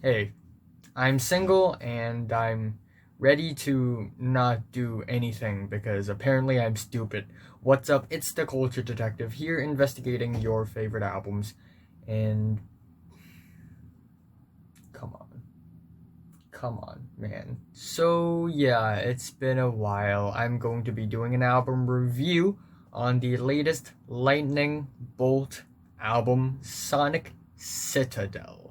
Hey, I'm single and I'm ready to not do anything because apparently I'm stupid. What's up? It's the Culture Detective here investigating your favorite albums. And come on. Come on, man. So, yeah, it's been a while. I'm going to be doing an album review on the latest Lightning Bolt album, Sonic Citadel.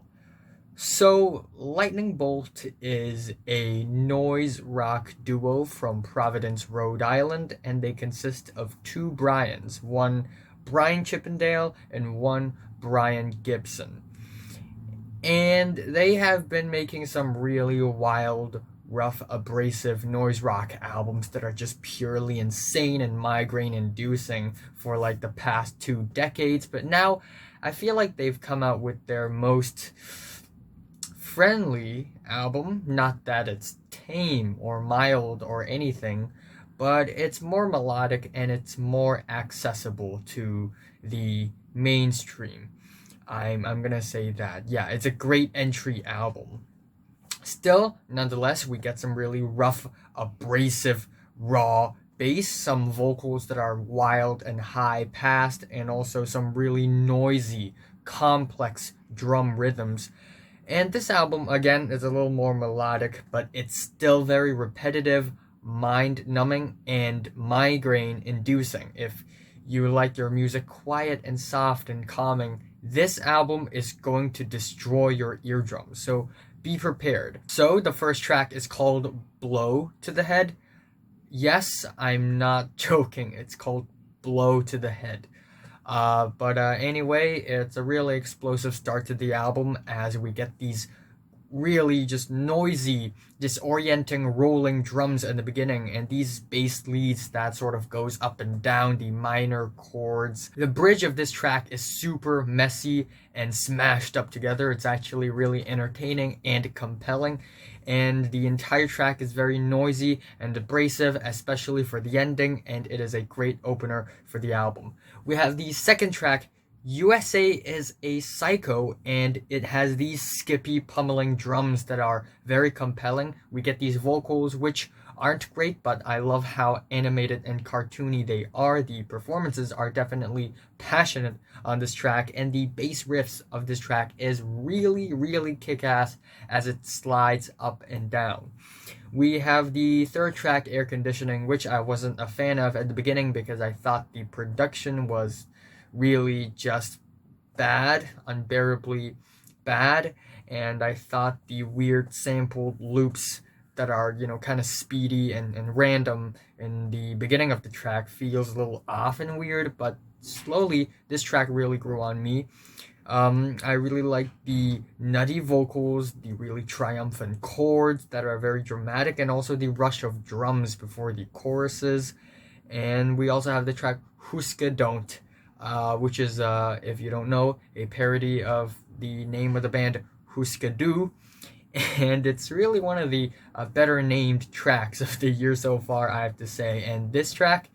So, Lightning Bolt is a noise rock duo from Providence, Rhode Island, and they consist of two Brians, one Brian Chippendale and one Brian Gibson. And they have been making some really wild, rough, abrasive noise rock albums that are just purely insane and migraine inducing for like the past 2 decades. But now I feel like they've come out with their most friendly album. Not that it's tame or mild or anything, but it's more melodic and it's more accessible to the mainstream. I'm gonna say that. Yeah, it's a great entry album. Still, nonetheless, we get some really rough, abrasive, raw bass, some vocals that are wild and high passed, and also some really noisy, complex drum rhythms. And this album, again, is a little more melodic, but it's still very repetitive, mind numbing, and migraine inducing. If you like your music quiet and soft and calming, this album is going to destroy your eardrums. So be prepared. So the first track is called Blow to the Head. Yes, I'm not joking. It's called Blow to the Head. But anyway, it's a really explosive start to the album as we get these really just noisy, disorienting, rolling drums in the beginning, and these bass leads that sort of goes up and down the minor chords. The bridge of this track is super messy and smashed up together. It's actually really entertaining and compelling, and the entire track is very noisy and abrasive, especially for the ending, and it is a great opener for the album. We have the second track, USA is a Psycho, and it has these skippy, pummeling drums that are very compelling. We get these vocals, which aren't great, but I love how animated and cartoony they are. The performances are definitely passionate on this track, and the bass riffs of this track is really, really kick-ass as it slides up and down. We have the third track, Air Conditioning, which I wasn't a fan of at the beginning because I thought the production was really just bad, unbearably bad, and I thought the weird sampled loops that are, kind of speedy and random in the beginning of the track feels a little off and weird, but slowly this track really grew on me. I really like the nutty vocals, the really triumphant chords that are very dramatic, and also the rush of drums before the choruses. And we also have the track Hüsker, Dön't, which is, if you don't know, a parody of the name of the band Hüsker. And it's really one of the better named tracks of the year so far, I have to say. And this track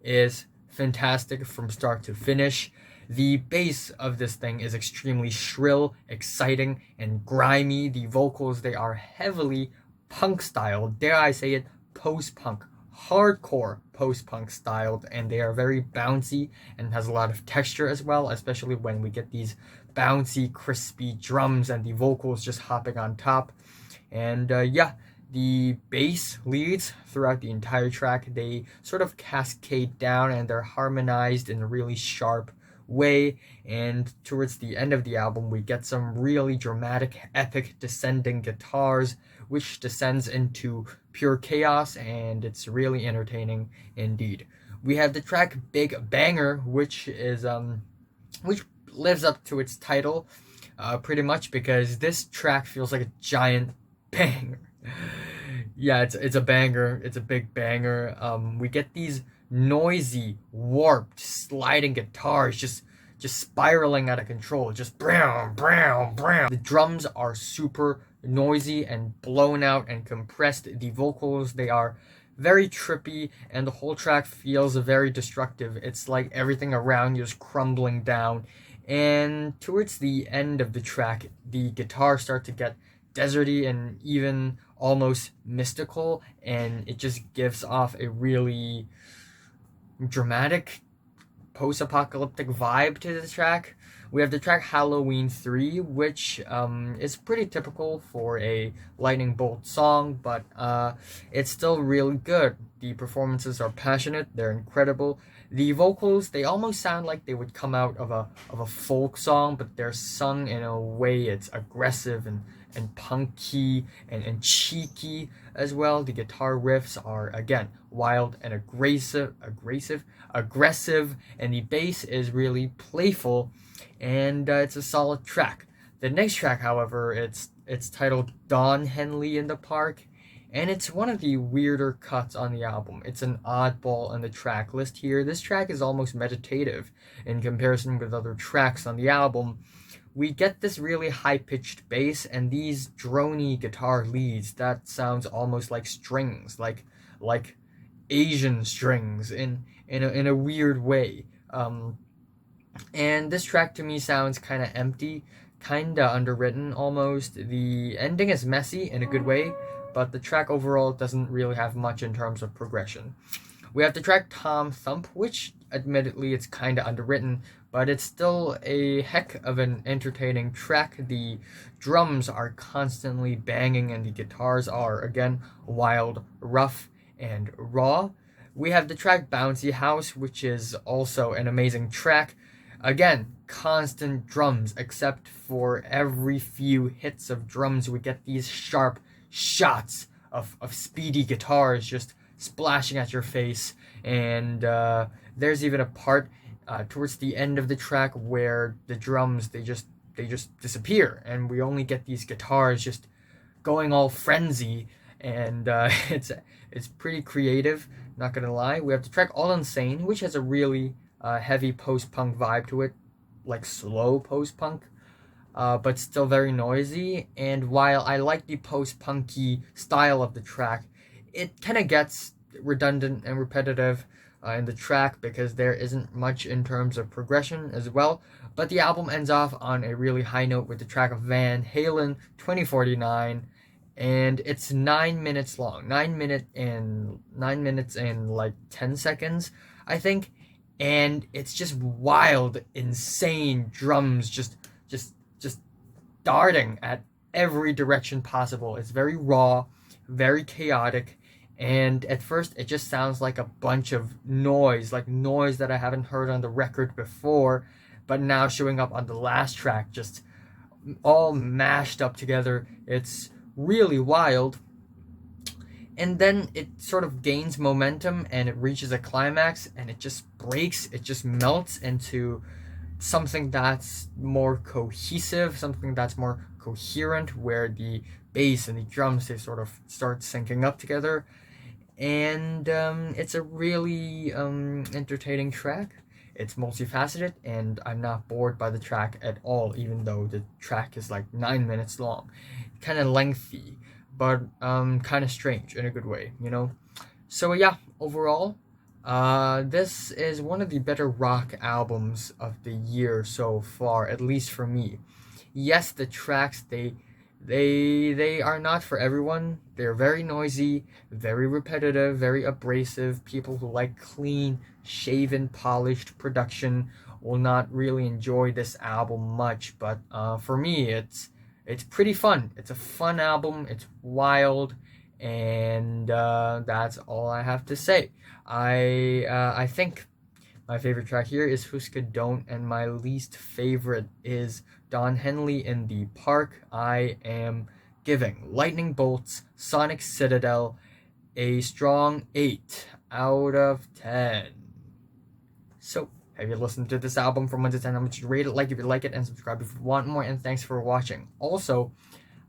is fantastic from start to finish. The bass of this thing is extremely shrill, exciting, and grimy. The vocals, they are heavily punk styled, dare I say it, post-punk, hardcore post-punk styled, and they are very bouncy and has a lot of texture as well, especially when we get these bouncy, crispy drums and the vocals just hopping on top. And yeah, the bass leads throughout the entire track, they sort of cascade down and they're harmonized in a really sharp way. And towards the end of the album, we get some really dramatic, epic descending guitars, which descends into pure chaos, and it's really entertaining indeed. We have the track Big Banger, which lives up to its title, pretty much because this track feels like a giant banger. Yeah, it's a banger. It's a big banger. We get these noisy, warped, sliding guitars just spiraling out of control. Just brown, brown, brown. The drums are super noisy and blown out and compressed. The vocals, they are very trippy, and the whole track feels very destructive. It's like everything around you is crumbling down, And towards the end of the track, the guitar starts to get deserty and even almost mystical, and it just gives off a really dramatic post-apocalyptic vibe to the track. We have the track Halloween 3, which is pretty typical for a lightning bolt song, but it's still really good. The performances are passionate, they're incredible. The vocals, they almost sound like they would come out of a folk song, but they're sung in a way it's aggressive and punky and cheeky as well. The guitar riffs are, again, wild and aggressive, and the bass is really playful, and it's a solid track. The next track, however, it's titled Don Henley in the Park, and it's one of the weirder cuts on the album. It's an oddball on the track list here. This track is almost meditative in comparison with other tracks on the album. We get this really high-pitched bass and these drony guitar leads that sounds almost like strings, like Asian strings in a weird way. And this track to me sounds kind of empty, kind of underwritten almost. The ending is messy in a good way, but the track overall doesn't really have much in terms of progression. We have the track Tom Thump, which admittedly it's kind of underwritten, but it's still a heck of an entertaining track. The drums are constantly banging and the guitars are, again, wild, rough, and raw. We have the track Bouncy House, which is also an amazing track. Again, constant drums, except for every few hits of drums, we get these sharp shots of speedy guitars just splashing at your face. And there's even a part towards the end of the track where the drums, they just disappear, and we only get these guitars just going all frenzy, and it's pretty creative, not gonna lie. We have the track All Insane, which has a really heavy post-punk vibe to it, like slow post-punk, but still very noisy. And while I like the post-punky style of the track, it kind of gets redundant and repetitive in the track because there isn't much in terms of progression as well. But the album ends off on a really high note with the track of Van Halen 2049, and it's 9 minutes long, 9 minutes and like 10 seconds, I think. And it's just wild, insane drums just darting at every direction possible. It's very raw, very chaotic, and at first it just sounds like a bunch of noise, like noise that I haven't heard on the record before, but now showing up on the last track, just all mashed up together. It's really wild. And then it sort of gains momentum and it reaches a climax and it just breaks, it just melts into something that's more cohesive, something that's more coherent, where the bass and the drums, they sort of start syncing up together. And it's a really entertaining track. It's multifaceted, and I'm not bored by the track at all, even though the track is like 9 minutes long. Kind of lengthy, but kind of strange in a good way, you know? So yeah, overall, this is one of the better rock albums of the year so far, at least for me. Yes, the tracks, they are not for everyone. They're very noisy, very repetitive, very abrasive. People who like clean, shaven, polished production will not really enjoy this album much, but for me, it's pretty fun. It's a fun album. It's wild, and that's all I have to say. I think my favorite track here is Hüsker, Dön't, and my least favorite is Don Henley in the Park. I am giving Lightning Bolt's Sonic Citadel a strong 8 out of 10. So, have you listened to this album from 1 to 10? How much you rate it? Like if you like it, and subscribe if you want more, and thanks for watching. Also,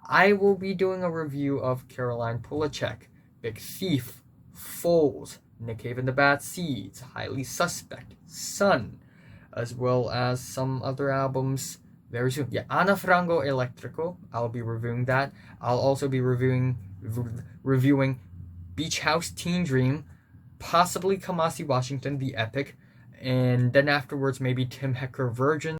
I will be doing a review of Caroline Polachek, Big Thief, Foals, Nick Cave and the Bad Seeds, Highly Suspect, Sun, as well as some other albums very soon. Yeah, Ana Frango Electrico, I'll be reviewing that. I'll also be reviewing Beach House Teen Dream, possibly Kamasi Washington, the Epic, and then afterwards maybe Tim Hecker Virgin.